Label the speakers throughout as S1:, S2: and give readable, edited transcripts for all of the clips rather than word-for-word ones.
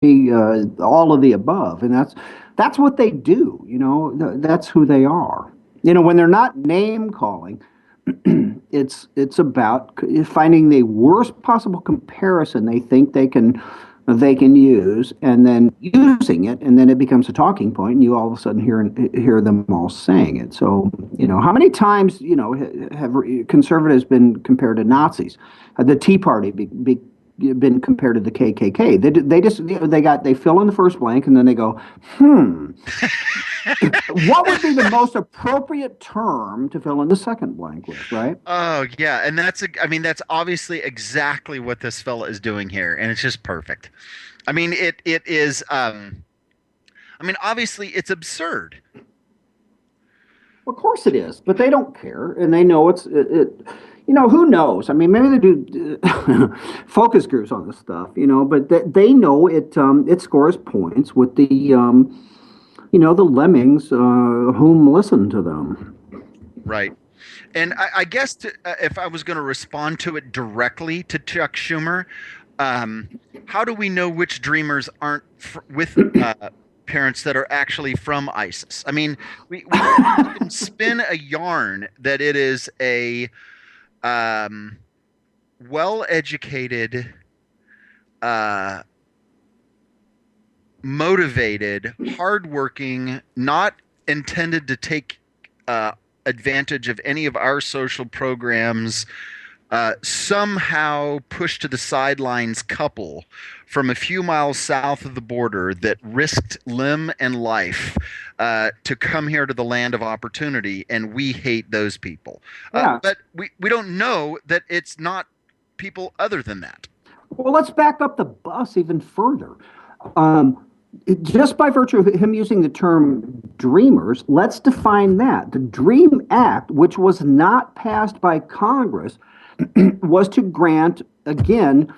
S1: all of the above, and that's what they do. That's who they are. When they're not name calling, it's about finding the worst possible comparison they think they can use, and then using it, and then it becomes a talking point, and you all of a sudden hear them all saying it. So, how many times have conservatives been compared to Nazis? The Tea Party been compared to the KKK. They just they fill in the first blank, and then they go, what would be the most appropriate term to fill in the second blank with, right?
S2: Oh yeah, and I mean that's obviously exactly what this fella is doing here, and it's just perfect. I mean it is I mean obviously it's absurd.
S1: Of course it is, but they don't care, and they know who knows? I mean, maybe they do focus groups on this stuff, but they know it scores points with the lemmings whom listen to them.
S2: Right. And I guess if I was going to respond to it directly to Chuck Schumer, how do we know which dreamers aren't with parents that are actually from ISIS? I mean, we can spin a yarn that it is a well-educated, motivated, hardworking, not intended to take advantage of any of our social programs, somehow pushed to the sidelines couple from a few miles south of the border that risked limb and life to come here to the land of opportunity, and we hate those people.
S1: Yeah.
S2: But we don't know that it's not people other than that.
S1: Well, let's back up the bus even further. Just by virtue of him using the term dreamers, let's define that. The DREAM Act, which was not passed by Congress, was to grant, again,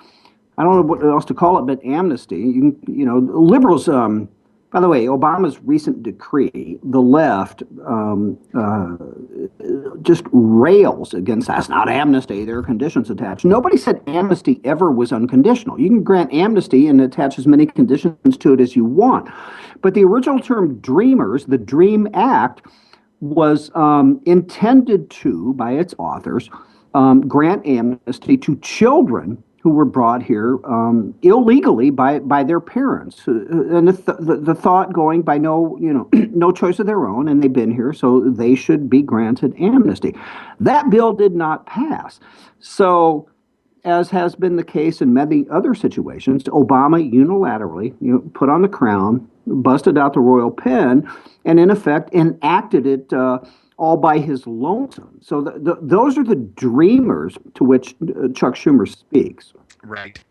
S1: I don't know what else to call it, but amnesty. Liberals. By the way, Obama's recent decree, the left just rails against that's not amnesty. There are conditions attached. Nobody said amnesty ever was unconditional. You can grant amnesty and attach as many conditions to it as you want. But the original term dreamers, the DREAM Act, was intended to, by its authors, grant amnesty to children who were brought here illegally by their parents, and the thought going by no choice of their own, and they've been here, so they should be granted amnesty. That bill did not pass. So, as has been the case in many other situations, Obama unilaterally put on the crown, busted out the royal pen, and in effect enacted it all by his lonesome. So those are the dreamers to which Chuck Schumer speaks.
S2: Right.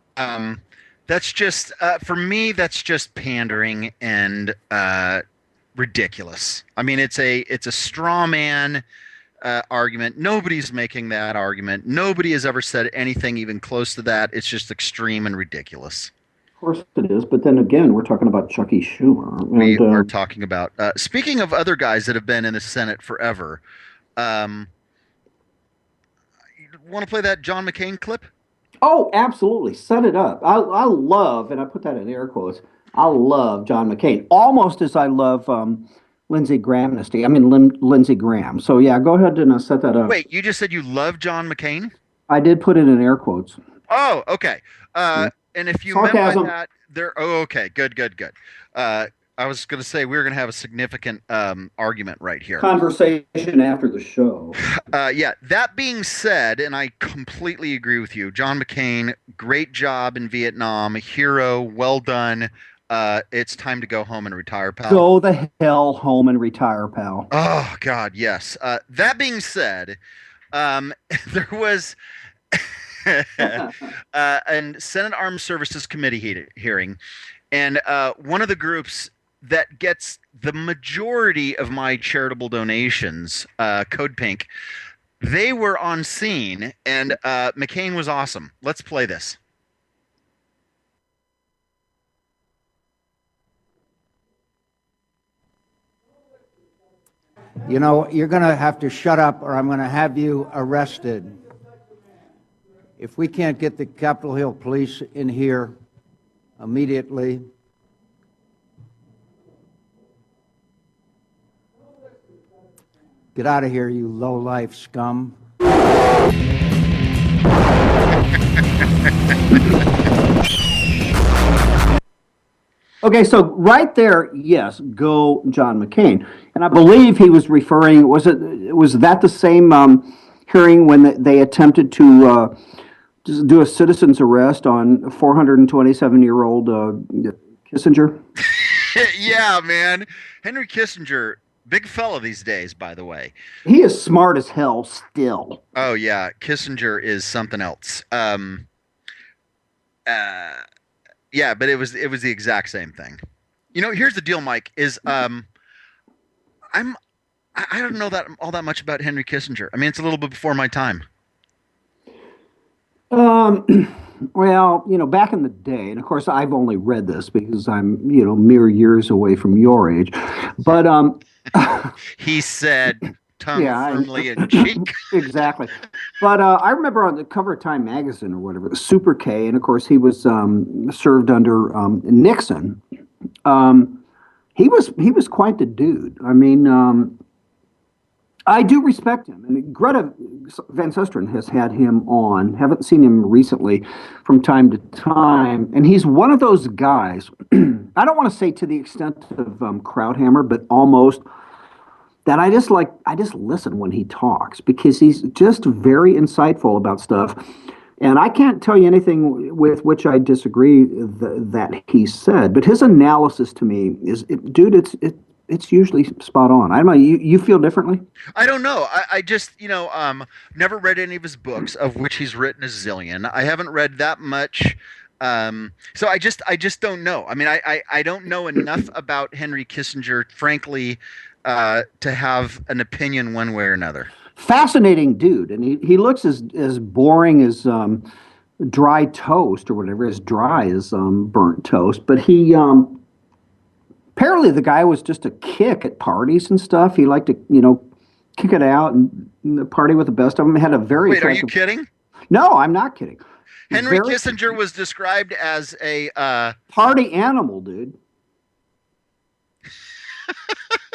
S2: That's just for me. That's just pandering and ridiculous. I mean, it's a straw man argument. Nobody's making that argument. Nobody has ever said anything even close to that. It's just extreme and ridiculous.
S1: Of course it is, but then again, we're talking about Chucky Schumer.
S2: We are talking about. Speaking of other guys that have been in the Senate forever, want to play that John McCain clip?
S1: Oh, absolutely. Set it up. I love, and I put that in air quotes, I love John McCain almost as I love Lindsey Grahamnesty. I mean, Lindsey Graham. So, yeah, go ahead and set that up.
S2: Wait, you just said you love John McCain?
S1: I did put it in air quotes.
S2: Oh, okay. And if you meant by that, there. Oh, okay. Good. I was going to say we were going to have a significant argument right here.
S1: Conversation after the show.
S2: Yeah. That being said, and I completely agree with you, John McCain, great job in Vietnam, hero, well done. It's time to go home and retire, pal.
S1: Go the hell home and retire, pal.
S2: Oh God, yes. That being said, there was. And Senate Armed Services Committee hearing, and one of the groups that gets the majority of my charitable donations, Code Pink, they were on scene, and McCain was awesome. Let's play this.
S3: You're going to have to shut up or I'm going to have you arrested. If we can't get the Capitol Hill police in here immediately, Get out of here, you low-life scum.
S1: Okay, so right there, yes, go John McCain. And I believe he was referring, was that the same hearing when they attempted to just do a citizen's arrest on 427-year-old Kissinger?
S2: Yeah, man. Henry Kissinger, big fella these days, by the way.
S1: He is smart as hell still.
S2: Oh yeah, Kissinger is something else. Uh, yeah, but it was the exact same thing. Here's the deal, Mike. Is I'm I don't know that all that much about Henry Kissinger. I mean, it's a little bit before my time.
S1: Um, well, back in the day, and of course I've only read this because I'm, mere years away from your age, but
S2: He said, tongue
S1: yeah,
S2: firmly in cheek.
S1: exactly. But I remember on the cover of Time magazine or whatever, Super K, and of course he was served under Nixon. He was quite the dude. I mean, I do respect him. And Greta Van Susteren has had him on. Haven't seen him recently from time to time. And he's one of those guys, I don't want to say to the extent of Krauthammer, but almost, that I just listen when he talks because he's just very insightful about stuff. And I can't tell you anything with which I disagree that he said, but his analysis to me is, dude, it's usually spot on. I don't know. You feel differently?
S2: I don't know. I just, never read any of his books, of which he's written a zillion. I haven't read that much. So I just don't know. I mean, I don't know enough about Henry Kissinger, frankly, to have an opinion one way or another.
S1: Fascinating dude, and he looks as boring as dry toast or whatever, as dry as burnt toast. But he apparently the guy was just a kick at parties and stuff. He liked to kick it out and party with the best of them. Had a very
S2: Wait, are you kidding?
S1: No, I'm not kidding.
S2: Henry
S1: Very
S2: Kissinger was described as a
S1: party animal, dude.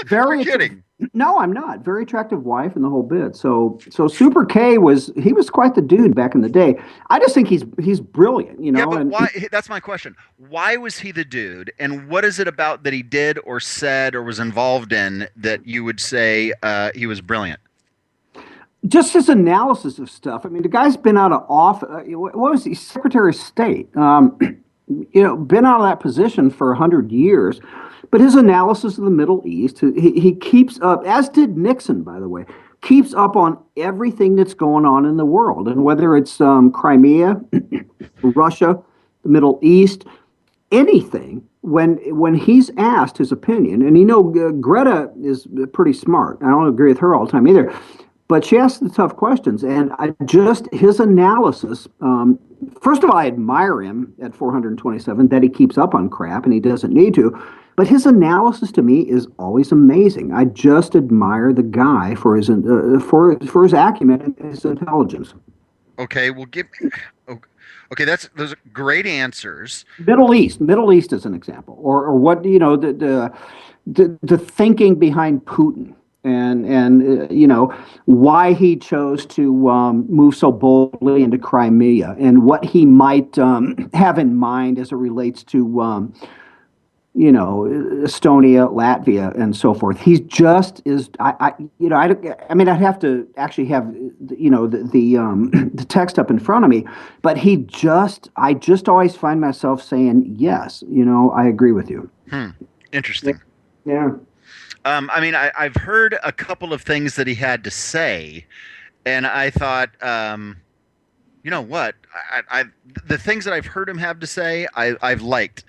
S1: Very
S2: kidding.
S1: No, I'm not. Very attractive wife and the whole bit. So Super K was quite the dude back in the day. I just think he's brilliant,
S2: Yeah, but
S1: and
S2: why? That's my question. Why was he the dude, and what is it about that he did or said or was involved in that you would say he was brilliant?
S1: just his analysis of stuff. I mean, the guy's been out of office. What was he? Secretary of State. Been out of that position for 100 years. But his analysis of the Middle East, he keeps up, as did Nixon, by the way, keeps up on everything that's going on in the world. And whether it's Crimea, Russia, the Middle East, anything, when he's asked his opinion, and Greta is pretty smart. I don't agree with her all the time either. But she asks the tough questions, and his analysis. First of all, I admire him at 427 that he keeps up on crap, and he doesn't need to. But his analysis to me is always amazing. I just admire the guy for his acumen and his intelligence.
S2: Okay, well, okay, those are great answers.
S1: Middle East is an example, or what the thinking behind Putin. And why he chose to move so boldly into Crimea, and what he might have in mind as it relates to Estonia, Latvia, and so forth. He's just is. I mean, I'd have to actually have the text up in front of me, but I just always find myself saying yes. I agree with you.
S2: Interesting.
S1: Yeah.
S2: I mean, I've heard a couple of things that he had to say, and I thought, you know what? The things that I've heard him have to say, I've liked.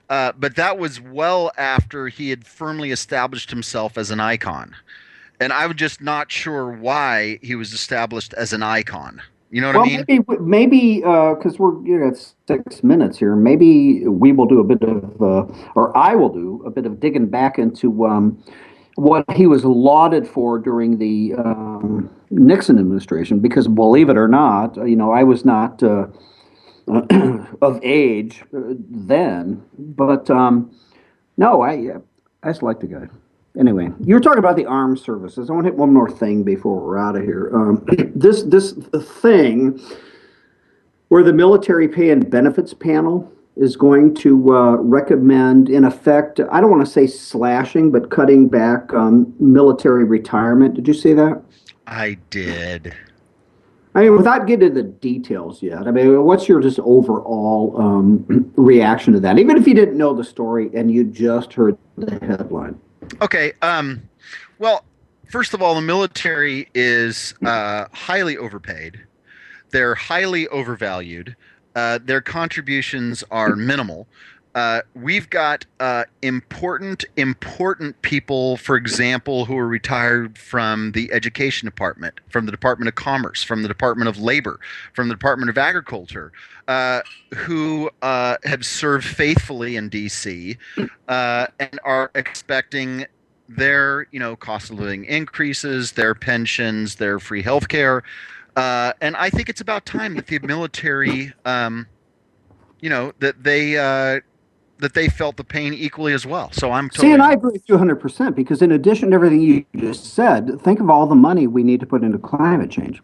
S2: But that was well after he had firmly established himself as an icon. And I was just not sure why he was established as an icon. You know what I mean?
S1: Maybe because we're at 6 minutes here. Maybe we will do a bit of, or I will do a bit of digging back into what he was lauded for during the Nixon administration. Because believe it or not, I was not of age then, but no, I just like the guy. Anyway, you were talking about the armed services. I want to hit one more thing before we're out of here. This thing where the Military Pay and Benefits Panel is going to recommend, in effect, I don't want to say slashing, but cutting back military retirement. Did you see that?
S2: I did.
S1: I mean, without getting into the details yet, I mean, what's your just overall reaction to that? Even if you didn't know the story and you just heard the headline.
S2: Okay. Well, first of all, the military is highly overpaid. They're highly overvalued. Their contributions are minimal. We've got important people, for example, who are retired from the Education Department, from the Department of Commerce, from the Department of Labor, from the Department of Agriculture, who have served faithfully in D.C. And are expecting their, cost of living increases, their pensions, their free health care. And I think it's about time that the military, that they felt the pain equally as well. So I'm totally...
S1: See, and I agree with you 100%, because in addition to everything you just said, think of all the money we need to put into climate change.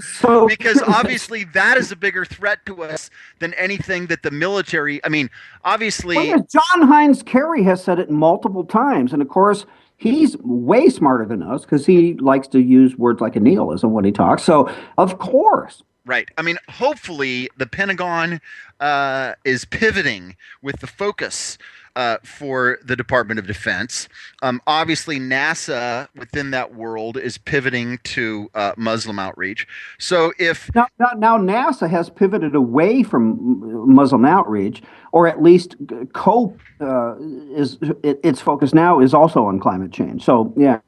S1: So
S2: because obviously that is a bigger threat to us than anything that the military, I mean, obviously...
S1: Well, John Heinz Kerry has said it multiple times, and of course, he's way smarter than us because he likes to use words like a nihilism when he talks. So, of course.
S2: Right. I mean, hopefully the Pentagon is pivoting with the focus for the Department of Defense. Obviously, NASA within that world is pivoting to Muslim outreach. So if
S1: now NASA has pivoted away from Muslim outreach, or at least its focus now is also on climate change. So yeah.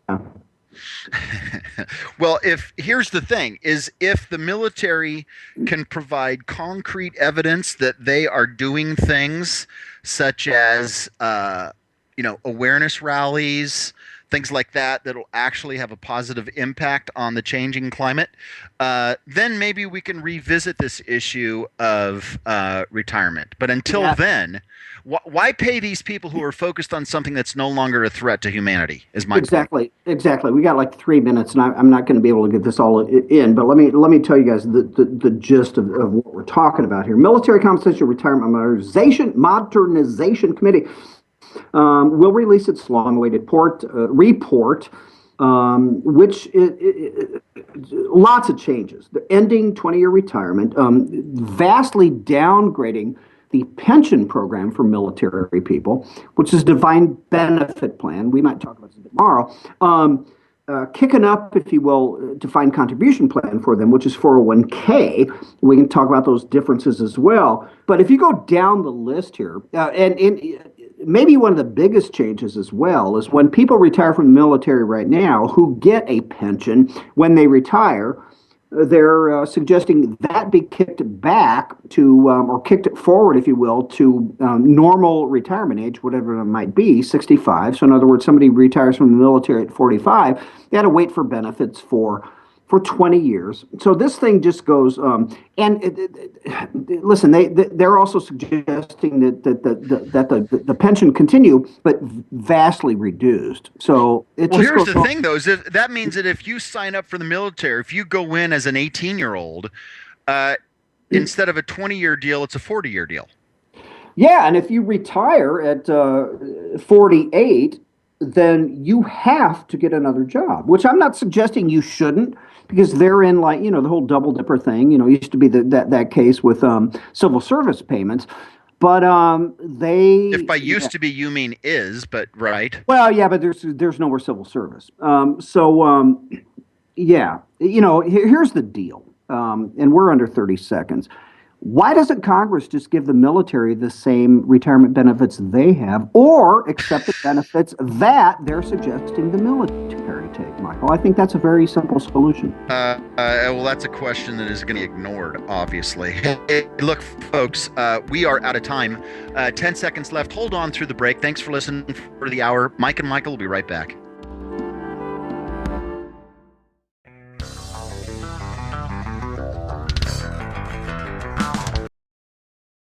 S2: Well, here's the thing, is if the military can provide concrete evidence that they are doing things such as, awareness rallies, things like that, that'll actually have a positive impact on the changing climate, then maybe we can revisit this issue of retirement. But until then, why pay these people who are focused on something that's no longer a threat to humanity? Is my point.
S1: Exactly. We got like 3 minutes, and I'm not going to be able to get this all in. But let me tell you guys the gist of what we're talking about here. Military Compensation Retirement Modernization Committee will release its long-awaited report, which lots of changes. The ending 20-year retirement, vastly downgrading the pension program for military people, which is defined benefit plan. We might talk about this tomorrow. Kicking up, if you will, defined contribution plan for them, which is 401k. We can talk about those differences as well. But if you go down the list here, and maybe one of the biggest changes as well is when people retire from the military right now who get a pension when they retire, they're suggesting that be kicked back to, or kicked forward, if you will, to normal retirement age, whatever it might be, 65. So in other words, somebody retires from the military at 45, they had to wait for benefits for 20 years. So this thing just goes, listen, they're also suggesting that the pension continue, but vastly reduced. So
S2: here's the thing, though, is that means that if you sign up for the military, if you go in as an 18-year-old, instead of a 20-year deal, it's a 40-year deal.
S1: Yeah, and if you retire at 48, then you have to get another job, which I'm not suggesting you shouldn't, because they're in, like, the whole double dipper thing, used to be that case with civil service payments. But
S2: if by used to be you mean is, but right.
S1: Well, yeah, but there's no more civil service. Yeah, here's the deal. And we're under 30 seconds. Why doesn't Congress just give the military the same retirement benefits they have, or accept the benefits that they're suggesting the military take, Michael? I think that's a very simple solution.
S2: Well, that's a question that is going to be ignored, obviously. Hey, look, folks, we are out of time. 10 seconds left. Hold on through the break. Thanks for listening for the hour. Mike and Michael will be right back.